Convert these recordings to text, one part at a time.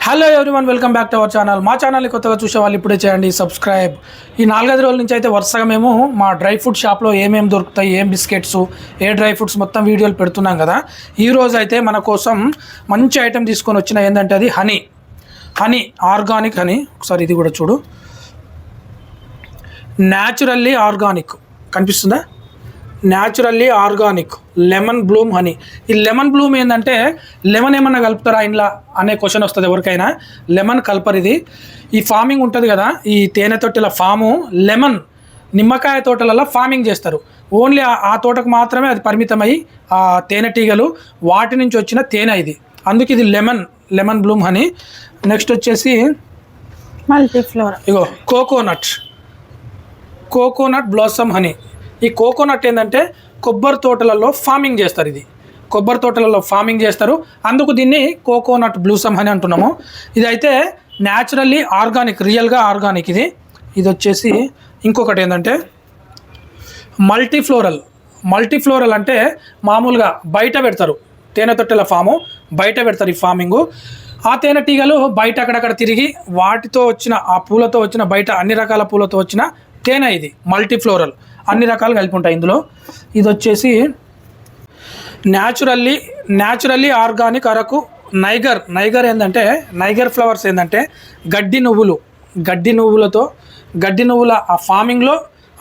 Hello everyone, welcome back to our channel. మా ఛానల్ని కొత్తగా చూసే వాళ్ళు ఇప్పుడే చేయండి సబ్స్క్రైబ్. ఈ 4-5 రోజుల నుంచి అయితే వరుసగా మేము మా డ్రై ఫ్రూట్ షాప్లో ఏమేమి దొరుకుతాయి, ఏం బిస్కెట్స్, ఏ డ్రై ఫ్రూట్స్ మొత్తం వీడియోలు పెడుతున్నాం కదా. ఈరోజు అయితే మన కోసం మంచి ఐటెం తీసుకొని వచ్చిన ఏంటంటే అది హనీ ఆర్గానిక్ హనీ. ఒకసారి ఇది కూడా చూడు, న్యాచురల్లీ ఆర్గానిక్ కనిపిస్తుందా? Naturally organic lemon Bloom honey. ఈ లెమన్ బ్లూమ్ ఏంటంటే లెమన్ ఏమన్నా కలుపుతారా ఇంట్లో అనే క్వశ్చన్ వస్తుంది ఎవరికైనా. లెమన్ కలపరు. ఇది ఈ ఫార్మింగ్ ఉంటుంది కదా, ఈ తేనె తొట్టెల ఫాము లెమన్ నిమ్మకాయ తోటలలో ఫార్మింగ్ చేస్తారు. ఓన్లీ ఆ తోటకు మాత్రమే అది పరిమితమై ఆ తేనెటీగలు వాటి నుంచి వచ్చిన తేనె ఇది. అందుకే ఇది లెమన్ బ్లూమ్ హనీ. నెక్స్ట్ వచ్చేసి మల్టీఫ్లోరా. ఇగో కోకోనట్ బ్లాసమ్ హనీ. ఈ కోకోనట్ ఏంటంటే కొబ్బరి తోటలలో ఫార్మింగ్ చేస్తారు. ఇది కొబ్బరి తోటలలో ఫార్మింగ్ చేస్తారు, అందుకు దీన్ని కోకోనట్ బ్లూసమ్ హనీ అంటున్నాము. ఇదైతే న్యాచురల్లీ ఆర్గానిక్, రియల్గా ఆర్గానిక్ ఇది. ఇది వచ్చేసి ఇంకొకటి ఏంటంటే మల్టీఫ్లోరల్ అంటే మామూలుగా బయట పెడతారు, తేనె తొట్టెల ఫాము బయట పెడతారు ఈ ఫార్మింగు. ఆ తేనెటీగలు బయట అక్కడక్కడ తిరిగి వాటితో వచ్చిన ఆ పూలతో వచ్చిన బయట అన్ని రకాల పూలతో వచ్చిన తేనె ఇది మల్టీఫ్లోరల్. అన్ని రకాలు కలిపి ఉంటాయి ఇందులో. ఇది వచ్చేసి న్యాచురల్లీ ఆర్గానిక్ అరకు నైగర్ ఏంటంటే నైగర్ ఫ్లవర్స్ ఏంటంటే గడ్డి నువ్వుల ఆ ఫార్మింగ్లో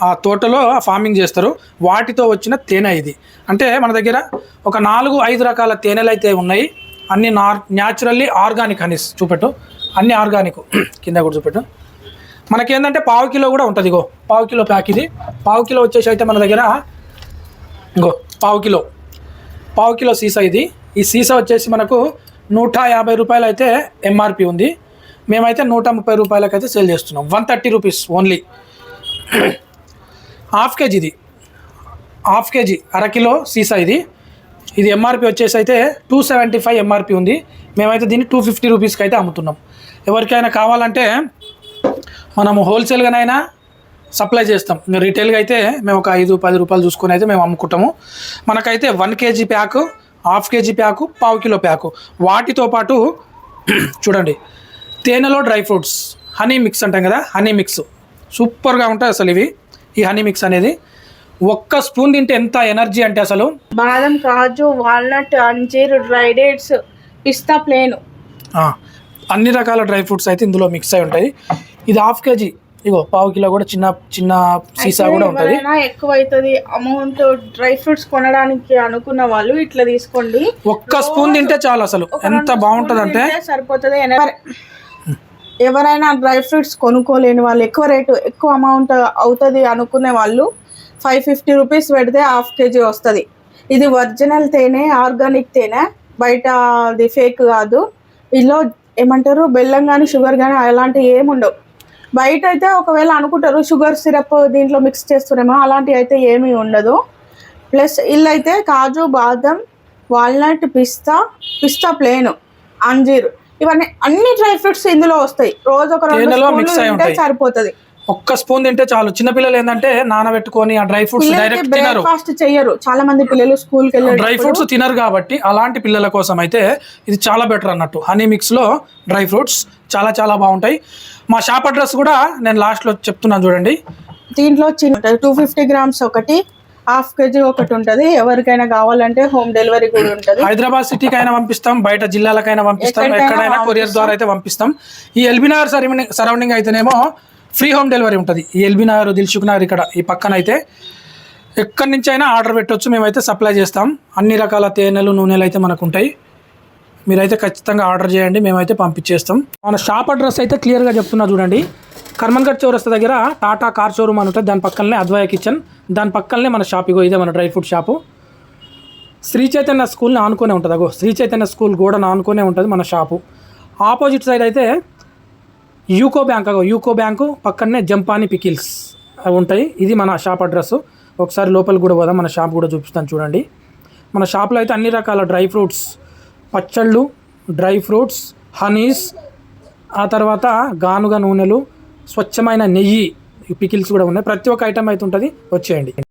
ఆ తోటలో ఫార్మింగ్ చేస్తారు, వాటితో వచ్చిన తేనె ఇది. అంటే మన దగ్గర ఒక 4-5 రకాల తేనెలు అయితే ఉన్నాయి. అన్ని న్యాచురల్లీ ఆర్గానిక్ హనీస్. చూపెట్టు, అన్ని ఆర్గానిక్. కింద కూడా చూపెట్టు. మనకేంటంటే 1/2 కిలో కూడా ఉంటుంది. ఇగో 1/2 కిలో ప్యాక్. ఇది 1/2 కిలో వచ్చేసి అయితే మన దగ్గర ఇంకో 1/2 కిలో సీసా ఇది. ఈ సీసా వచ్చేసి మనకు 150 రూపాయలు అయితే ఎంఆర్పి ఉంది. మేమైతే 130 రూపాయలకి అయితే సేల్ చేస్తున్నాం. 130 రూపీస్ ఓన్లీ. హాఫ్ కేజీ అరకిలో సీసా ఇది. ఇది ఎంఆర్పి వచ్చేసి అయితే 275 ఎంఆర్పి ఉంది. మేమైతే దీన్ని 250 రూపీస్కి అయితే అమ్ముతున్నాం. ఎవరికైనా కావాలంటే మనము హోల్సేల్గానైనా సప్లై చేస్తాం. రీటైల్గా అయితే మేము ఒక 5-10 రూపాయలు చూసుకొని అయితే మేము అమ్ముకుంటాము. మనకైతే 1 KG pack, half KG pack, 1/2 kilo pack. వాటితో పాటు చూడండి తేనెలో డ్రై ఫ్రూట్స్ హనీ మిక్స్ అంటాం కదా, హనీ మిక్స్ సూపర్గా ఉంటాయి అసలు ఇవి. ఈ హనీ మిక్స్ అనేది ఒక్క స్పూన్ తింటే ఎంత ఎనర్జీ అంటే అసలు. బాదం, కాజు, వాల్నట్, అంజీర్, డ్రై డేట్స్, పిస్తా, ప్లేన్ అన్ని రకాల డ్రై ఫ్రూట్స్ అయితే ఇందులో మిక్స్ అయి ఉంటాయి. ఇది హాఫ్ కేజీ. ఇగో 1/2 కిలో కూడా చిన్న సీసా కూడా ఉంటుంది. ఎక్కువ అవుతుంది అమౌంట్ డ్రై ఫ్రూట్స్ కొనడానికి అనుకున్న వాళ్ళు ఇట్లా తీసుకోండి. ఒక్క స్పూన్ తింటే చాలు అసలు ఎంత బాగుంటుంది అంటే సరిపోతుంది. ఎవరైనా డ్రై ఫ్రూట్స్ కొనుక్కోలేని వాళ్ళు, ఎక్కువ అమౌంట్ అవుతుంది అనుకునే వాళ్ళు 550 రూపీస్ పెడితే హాఫ్ కేజీ వస్తుంది. ఇది ఒరిజినల్ తేనె, ఆర్గానిక్ తేనె, బయట అది ఫేక్ కాదు. ఇందులో ఏమంటారు బెల్లం కానీ షుగర్ కానీ అలాంటివి ఏమి ఉండవు. బయట అయితే ఒకవేళ అనుకుంటారు షుగర్ సిరప్ దీంట్లో మిక్స్ చేస్తున్నామో, అలాంటివి అయితే ఏమీ ఉండదు. ప్లస్ ఇల్లు అయితే కాజు, బాదం, వాల్నట్, పిస్తా ప్లేన్, అంజీర్, ఇవన్నీ అన్ని డ్రై ఫ్రూట్స్ ఇందులో వస్తాయి. రోజు ఒక 2 స్పూన్లు సరిపోతుంది. ఒక్క స్పూన్ తింటే చాలు. చిన్నపిల్లలు ఏంటంటే నానబెట్టుకొని ఆ డ్రై ఫ్రూట్స్ డైరెక్ట్ తినరు, ఫాస్ట్ చెయ్యరు. చాలా మంది పిల్లలు స్కూల్కి వెళ్ళి డ్రై ఫ్రూట్స్ తినరు కాబట్టి అలాంటి పిల్లల కోసం అయితే ఇది చాలా బెటర్ అన్నట్టు. హనీ మిక్స్లో డ్రై ఫ్రూట్స్ చాలా బాగుంటాయి. మా షాప్ అడ్రస్ కూడా నేను లాస్ట్లో చెప్తున్నాను చూడండి. దీంట్లో 250 గ్రామ్స్ ఒకటి, హాఫ్ కేజీ ఒకటి ఉంటుంది. ఎవరికైనా కావాలంటే హోమ్ డెలివరీ కూడా ఉంటుంది. హైదరాబాద్ సిటీకి అయినా పంపిస్తాం, బయట జిల్లాలకైనా పంపిస్తాం, ఎక్కడైనా కొరియర్ ద్వారా అయితే పంపిస్తాం. ఈ ఎల్బీ నగర్ సరౌండింగ్ అయితేనేమో ఫ్రీ హోమ్ డెలివరీ ఉంటుంది. ఈ ఎల్బీ నగర్, దిల్సుఖ్ నగర్ ఇక్కడ ఈ పక్కన అయితే ఎక్కడి నుంచి అయినా ఆర్డర్ పెట్టవచ్చు. మేమైతే సప్లై చేస్తాం. అన్ని రకాల తేనెలు, నూనెలు అయితే మనకు ఉంటాయి. మీరైతే ఖచ్చితంగా ఆర్డర్ చేయండి, మేమైతే పంపించేస్తాం. మన షాప్ అడ్రస్ అయితే క్లియర్గా చెప్తున్నా చూడండి. కర్మన్ఘట్ చౌరస్తా దగ్గర టాటా కార్ షోరూమ్ అని ఉంటుంది. దాని పక్కనే అద్వయ కిచెన్, దాని పక్కనే మన షాప్. ఇగో ఇదే మన dry fruit shop. Sri Chaitanya స్కూల్ని ఆనుకునే ఉంటుంది. అగో శ్రీ చైతన్య స్కూల్ గోడను ఆనుకునే ఉంటుంది మన షాపు. ఆపోజిట్ సైడ్ అయితే యూకో బ్యాంకు పక్కనే జంపాని పికిల్స్ అవి ఉంటాయి. ఇది మన షాప్ అడ్రస్. ఒకసారి లోపలికి కూడా పోదాం, మన షాప్ కూడా చూపిస్తాను చూడండి. మన షాప్లో అయితే అన్ని రకాల డ్రై ఫ్రూట్స్, పచ్చళ్ళు, డ్రై ఫ్రూట్స్, హనీస్, ఆ తర్వాత గానుగ నూనెలు, స్వచ్ఛమైన నెయ్యి, పికిల్స్ కూడా ఉన్నాయి. ప్రతి ఒక్క ఐటమ్ అయితే ఉంటుంది. వచ్చేయండి.